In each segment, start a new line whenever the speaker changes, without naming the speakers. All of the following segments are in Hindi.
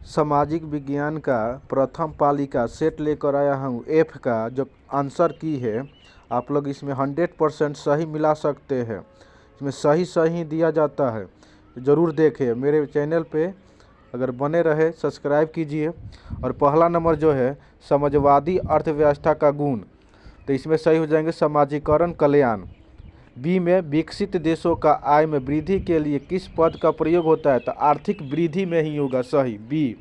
सामाजिक विज्ञान का प्रथम पाली का सेट लेकर आया हूँ। एफ का जो आंसर की है आप लोग इसमें 100% सही मिला सकते हैं। इसमें सही सही दिया जाता है, ज़रूर देखें। मेरे चैनल पे अगर बने रहे सब्सक्राइब कीजिए। और पहला नंबर जो है समाजवादी अर्थव्यवस्था का गुण, तो इसमें सही हो जाएंगे समाजीकरण कल्याण। बी में विकसित देशों का आय में वृद्धि के लिए किस पद का प्रयोग होता है, तो आर्थिक वृद्धि में ही होगा सही बी।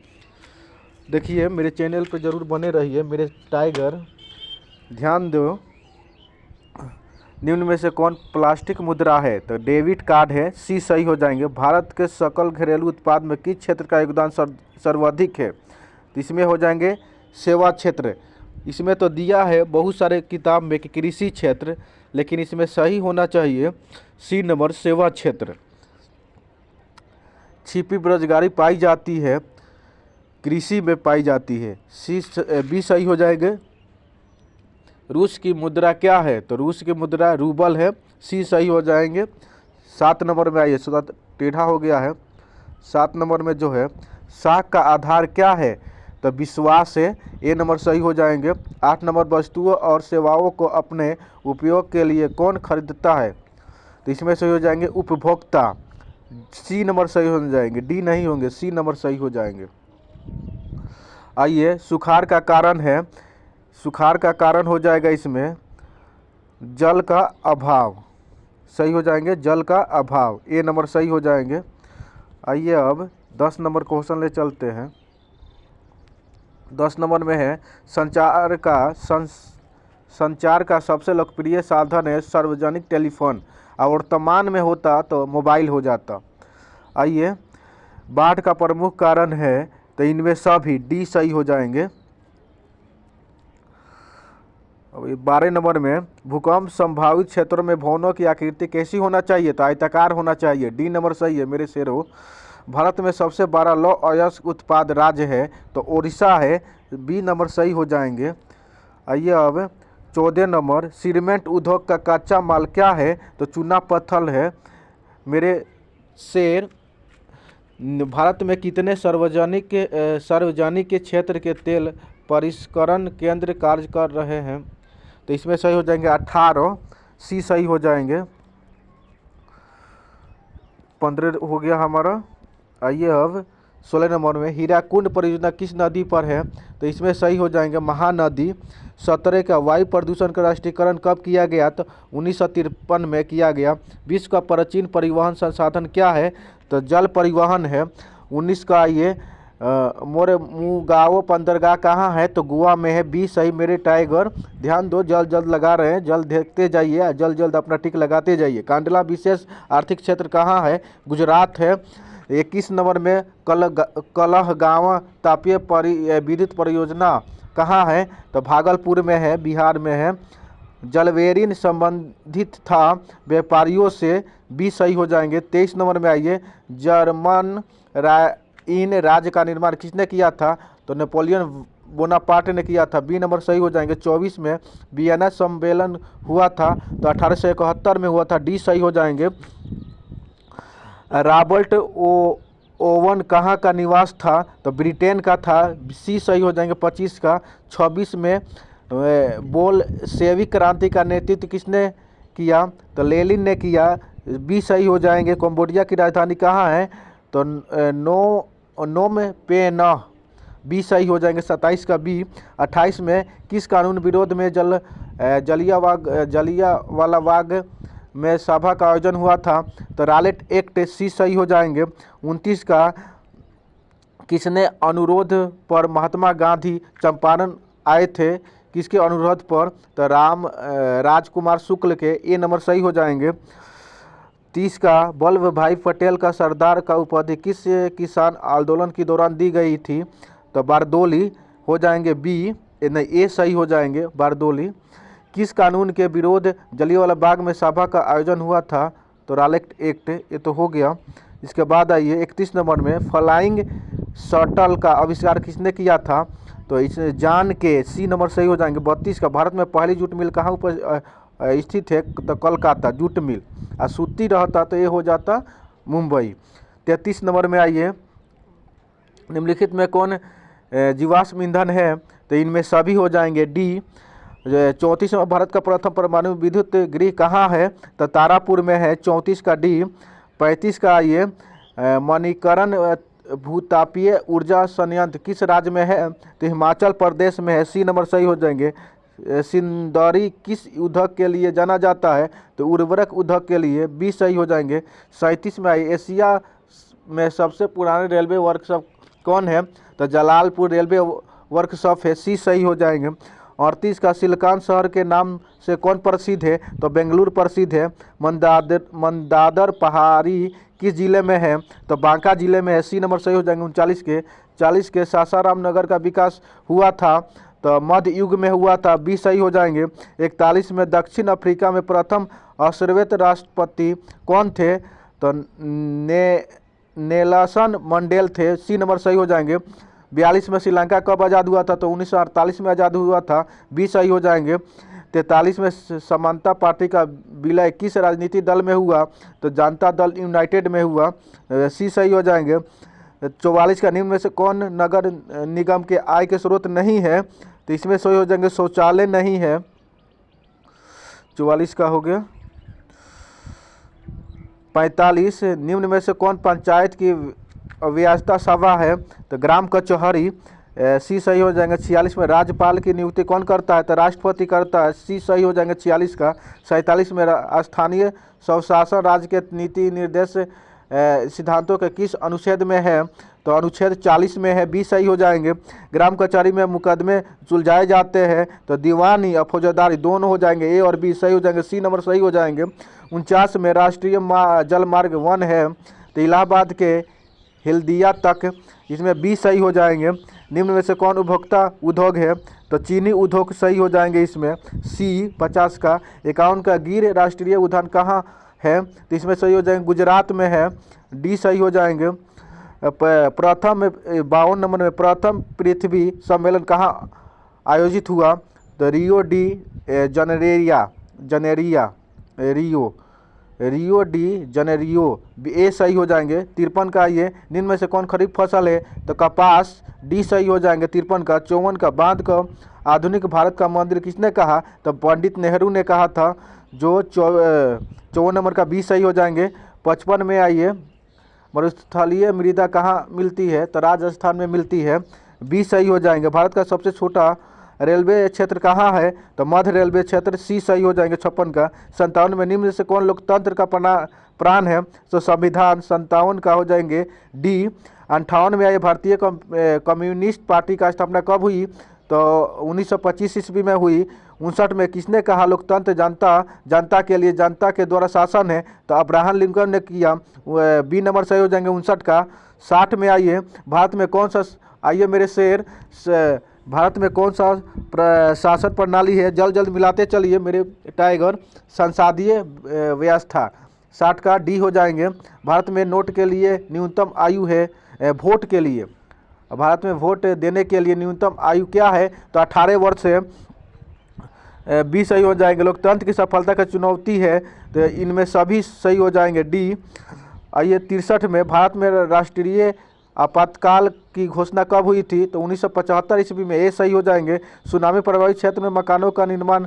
देखिए मेरे चैनल पर ज़रूर बने रहिए मेरे टाइगर। ध्यान दो, निम्न में से कौन प्लास्टिक मुद्रा है, तो डेबिट कार्ड है, सी सही हो जाएंगे। भारत के सकल घरेलू उत्पाद में किस क्षेत्र का योगदान सर्वाधिक है, तो इसमें हो जाएंगे सेवा क्षेत्र। इसमें तो दिया है बहुत सारे किताब में कि कृषि क्षेत्र, लेकिन इसमें सही होना चाहिए सी नंबर सेवा क्षेत्र। छिपी बेरोजगारी पाई जाती है कृषि में पाई जाती है, सी बी सही हो जाएंगे। रूस की मुद्रा क्या है, तो रूस की मुद्रा रूबल है, सी सही हो जाएंगे। 7 नंबर में आइए, टेढ़ा हो गया है। 7 नंबर में जो है साख का आधार क्या है, तो विश्वास है, ए नंबर सही हो जाएंगे। 8 नंबर वस्तुओं और सेवाओं को अपने उपयोग के लिए कौन खरीदता है, तो इसमें सही हो जाएंगे उपभोक्ता, सी नंबर सही हो जाएंगे। डी नहीं होंगे, सी नंबर सही हो जाएंगे। आइए सुखाड़ का कारण है, सुखाड़ का कारण हो जाएगा इसमें जल का अभाव, सही हो जाएंगे जल का अभाव, ए नंबर सही हो जाएंगे। आइए अब 10 नंबर क्वेश्चन ले चलते हैं। 10 नंबर में है संचार का सबसे लोकप्रिय साधन है सार्वजनिक टेलीफोन, और वर्तमान में होता तो मोबाइल हो जाता। आइए बाढ़ का प्रमुख कारण है, तो इनमें सभी डी सही हो जाएंगे। अब 12 नंबर में भूकंप संभावित क्षेत्रों में भवनों की आकृति कैसी होना चाहिए, तो आयताकार होना चाहिए, डी नंबर सही है मेरे शेरों। भारत में सबसे बड़ा लौह अयस्क उत्पाद राज्य है, तो उड़ीसा है, बी नंबर सही हो जाएंगे। आइए अब 14 नंबर सीमेंट उद्योग का कच्चा माल क्या है, तो चूना पत्थर है मेरे शेर। भारत में कितने सार्वजनिक के क्षेत्र के तेल परिष्करण केंद्र कार्य कर रहे हैं, तो इसमें सही हो जाएंगे 18, सी सही हो जाएंगे। 15 हो गया हमारा। आइए अब 16 नंबर में हीराकुंड परियोजना किस नदी पर है, तो इसमें सही हो जाएंगे महानदी। 17 का वायु प्रदूषण का राष्ट्रीयकरण कब किया गया, तो 1953 में किया गया। विश्व का प्राचीन परिवहन संसाधन क्या है, तो जल परिवहन है। 19 का ये मोरेमुगाओ बंदरगाह कहाँ है, तो गोवा में है, बी सही मेरे टाइगर। ध्यान दो, जल्द लगा रहे हैं, जल्द देखते जाइए, जल्द अपना टिक लगाते जाइए। कांडला विशेष आर्थिक क्षेत्र कहाँ है, गुजरात है। 21 नंबर में कलहगांव तापीय विद्युत परियोजना कहाँ है, तो भागलपुर में है, बिहार में है। जलवेरिन संबंधित था व्यापारियों से, बी सही हो जाएंगे। 23 नंबर में आइए जर्मन इन राज्य का निर्माण किसने किया था, तो नेपोलियन बोनापार्ट ने किया था, बी नंबर सही हो जाएंगे। 24 में वियना सम्मेलन हुआ था, तो 1871 में हुआ था, डी सही हो जाएंगे। रॉबर्ट ओवन कहाँ का निवास था, तो ब्रिटेन का था, सी सही हो जाएंगे 25 का। 26 में बोल्शेविक क्रांति का नेतृत्व किसने किया, तो लेनिन ने किया, बी सही हो जाएंगे। कंबोडिया की राजधानी कहाँ है, तो नोम पेन्ह, बी सही हो जाएंगे 27 का बी। 28 में किस कानून विरोध में जलियांवाला बाग में सभा का आयोजन हुआ था, तो रॉलेट एक्ट, सी सही हो जाएंगे। 29 का किसने अनुरोध पर महात्मा गांधी चंपारण आए थे, किसके अनुरोध पर, तो राजकुमार शुक्ल के, ए नंबर सही हो जाएंगे। 30 का वल्लभ भाई पटेल का सरदार का उपाधि किस किसान आंदोलन के दौरान दी गई थी, तो बारदोली हो जाएंगे, बी नहीं ए सही हो जाएंगे बारदोली। किस कानून के विरोध जलियांवाला बाग में सभा का आयोजन हुआ था, तो रॉलेट एक्ट, ये तो हो गया। इसके बाद आइए 31 नंबर में फ्लाइंग शटल का आविष्कार किसने किया था, तो इसने जान के, सी नंबर सही हो जाएंगे। 32 का भारत में पहली जूट मिल कहाँ स्थित है, तो कोलकाता जूट मिल, और सूती रहता तो ये हो जाता मुंबई। 33 नंबर में आइए निम्नलिखित में कौन जीवाश्म ईंधन है? तो इनमें सभी हो जाएंगे डी। 34वां भारत का प्रथम परमाणु विद्युत गृह कहाँ है? तो तारापुर में है, 34 का डी। 35 का ये मणिकरण भूतापीय ऊर्जा संयंत्र किस राज्य में है? तो हिमाचल प्रदेश में है, सी नंबर सही हो जाएंगे। सिंदौरी किस उद्योग के लिए जाना जाता है? तो उर्वरक उद्योग के लिए, बी सही हो जाएंगे। 37 में आई एशिया में सबसे पुराने रेलवे वर्कशॉप कौन है? तो जलालपुर रेलवे वर्कशॉप है, सी सही हो जाएंगे। 38 का सिलिकॉन शहर के नाम से कौन प्रसिद्ध है? तो बेंगलुरु प्रसिद्ध है। मंदादर पहाड़ी किस जिले में है? तो बांका जिले में है, सी नंबर सही हो जाएंगे। 39 के सासाराम नगर का विकास हुआ था? तो मध्य युग में हुआ था, बी सही हो जाएंगे। 41 में दक्षिण अफ्रीका में प्रथम अश्वेत राष्ट्रपति कौन थे? तो नेल्सन मंडेल थे, सी नंबर सही हो जाएंगे। 42 में श्रीलंका कब आज़ाद हुआ था? तो 1948 में आज़ाद हुआ था, बी सही हो जाएंगे। 43 में समानता पार्टी का विलय किस राजनीतिक दल में हुआ? तो जनता दल यूनाइटेड में हुआ, सी सही हो जाएंगे। 44 का निम्न में से कौन नगर निगम के आय के स्रोत नहीं है? तो इसमें सही हो जाएंगे शौचालय नहीं है, 44 का हो गया। 45 निम्न में से कौन पंचायत की व्यवस्था सभा है? तो ग्राम कचहरी, सी सही हो जाएंगे। 46 में राज्यपाल की नियुक्ति कौन करता है? तो राष्ट्रपति करता है, सी सही हो जाएंगे 46 का। 47 में स्थानीय स्वशासन राज्य के नीति निर्देश सिद्धांतों के किस अनुच्छेद में है? तो अनुच्छेद 40 में है, बी सही हो जाएंगे। ग्राम कचहरी में मुकदमे सुलझाए जाते हैं? तो दीवानी और फौजदारी दोनों हो जाएंगे, ए और बी सही हो जाएंगे, सी नंबर सही हो जाएंगे। 49 में राष्ट्रीय जल मार्ग 1 है? तो इलाहाबाद के हल्दिया तक, इसमें बी सही हो जाएंगे। निम्न में से कौन उपभोक्ता उद्योग है? तो चीनी उद्योग सही हो जाएंगे इसमें, सी 50 का। 51 का गिर राष्ट्रीय उद्यान कहाँ है? तो इसमें सही हो जाएंगे गुजरात में है, डी सही हो जाएंगे। प्रथम 52 नंबर में प्रथम पृथ्वी सम्मेलन कहाँ आयोजित हुआ? तो Rio de Janeiro Rio de Janeiro, ए सही हो जाएंगे। 53 का ये निम्न में से कौन खरीफ फसल है? तो कपास, डी सही हो जाएंगे 53 का। 54 का बांध का आधुनिक भारत का मंदिर किसने कहा? तो पंडित नेहरू ने कहा था, जो 54 नंबर का बी सही हो जाएंगे। 55 में आइए मरुस्थलीय मृदा कहाँ मिलती है? तो राजस्थान में मिलती है, बी सही हो जाएंगे। भारत का सबसे छोटा रेलवे क्षेत्र कहाँ है? तो मध्य रेलवे क्षेत्र, सी सही हो जाएंगे 56 का। 57 में निम्न से कौन लोकतंत्र का प्राण है? तो संविधान, 57 का हो जाएंगे डी। 58 में आइए भारतीय कम्युनिस्ट पार्टी का स्थापना कब हुई? तो 1925 ईस्वी में हुई। 59 में किसने कहा लोकतंत्र जनता के लिए, जनता के द्वारा शासन है? तो अब्राहम लिंकन ने किया, बी नंबर सही हो जाएंगे 59 का। 60 में आइए भारत में कौन सा, आइए मेरे शेर, भारत में कौन सा शासन प्रणाली है? जल्द मिलाते चलिए मेरे टाइगर, संसदीय व्यवस्था, 60 का डी हो जाएंगे। भारत में नोट के लिए न्यूनतम आयु है, वोट के लिए, भारत में वोट देने के लिए न्यूनतम आयु क्या है? तो 18 वर्ष है, बी सही हो जाएंगे। लोकतंत्र की सफलता का चुनौती है? तो इनमें सभी सही हो जाएंगे, डी। आइए 63 में भारत में राष्ट्रीय आपातकाल की घोषणा कब हुई थी? तो 1975 ईस्वी में, ए सही हो जाएंगे। सुनामी प्रभावित क्षेत्र में मकानों का निर्माण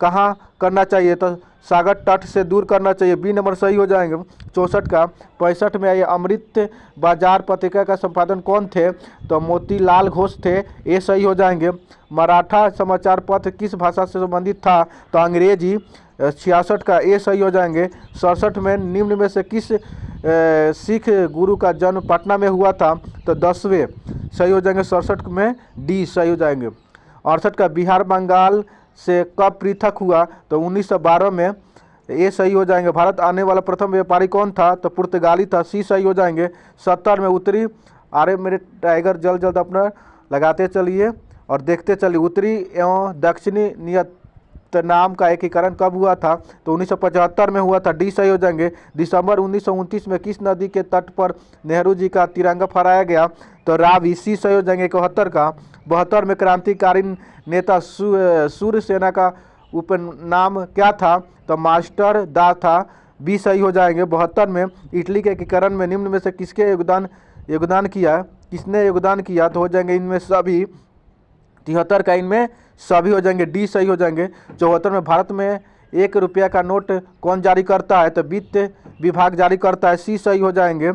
कहाँ करना चाहिए? तो सागर तट से दूर करना चाहिए, बी नंबर सही हो जाएंगे 64 का। 65 में आइए अमृत बाजार पत्रिका का संपादन कौन थे? तो मोतीलाल घोष थे, ए सही हो जाएंगे। मराठा समाचार पत्र किस भाषा से संबंधित था? तो अंग्रेजी, 66 का ए सही हो जाएंगे। 67 में निम्न में से किस सिख गुरु का जन्म पटना में हुआ था? तो 10वें सही हो जाएंगे, 67 में डी सही हो जाएंगे। 68 का बिहार बंगाल से कब पृथक हुआ? तो 1912 में, ए सही हो जाएंगे। भारत आने वाला प्रथम व्यापारी कौन था? तो पुर्तगाली था, सी सही हो जाएंगे। 70 में उत्तरी, अरे मेरे टाइगर जल्द अपना लगाते चलिए और देखते चलिए, उत्तरी एवं दक्षिणी नियत नाम का एकीकरण कब हुआ था? तो 1975 में हुआ था, डी सही हो जाएंगे। दिसंबर 1929 में किस नदी के तट पर नेहरू जी का तिरंगा फहराया गया? तो रावी, सी सही हो जाएंगे 71 का। 72 में क्रांतिकारी नेता सूर्य सेना का उपनाम क्या था? तो मास्टर दा था, बी सही हो जाएंगे। 72 में इटली के एकीकरण में निम्न में से किसके योगदान किसने योगदान किया, तो हो जाएंगे इनमें सभी 73 का इनमें सभी हो जाएंगे, डी सही हो जाएंगे। 74 में भारत में 1 रुपया का नोट कौन जारी करता है, तो वित्त विभाग जारी करता है, सी सही हो जाएंगे।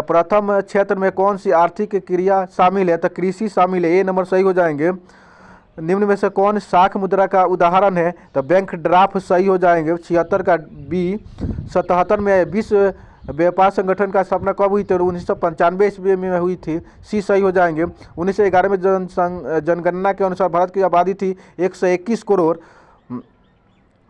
प्रथम क्षेत्र में कौन सी आर्थिक क्रिया शामिल है, तो कृषि शामिल है, ए नंबर सही हो जाएंगे। निम्न में से कौन शाख मुद्रा का उदाहरण है, तो बैंक ड्राफ्ट सही हो जाएंगे, 76 का बी। 77 में विश्व व्यापार संगठन का स्थापना कब हुई थी, 1995 ईस्वी में हुई थी, सी सही हो जाएंगे। 1911 में जनगणना के अनुसार भारत की आबादी थी 121 करोड़।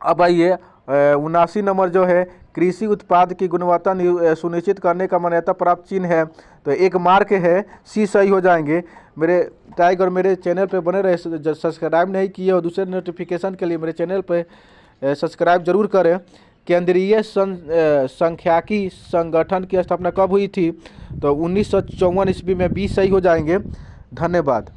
अब आइए 79 नंबर जो है, कृषि उत्पाद की गुणवत्ता सुनिश्चित करने का मान्यता प्राप्त चिन्ह है, तो एक मार्क है, सी सही हो जाएंगे। मेरे टाइगर मेरे चैनल पे बने रहे, सब्सक्राइब नहीं किए और दूसरे नोटिफिकेशन के लिए मेरे चैनल पे सब्सक्राइब जरूर करें। केंद्रीय सांख्यिकी संगठन की स्थापना कब हुई थी, तो 1954 ईस्वी में, बी सही हो जाएंगे। धन्यवाद।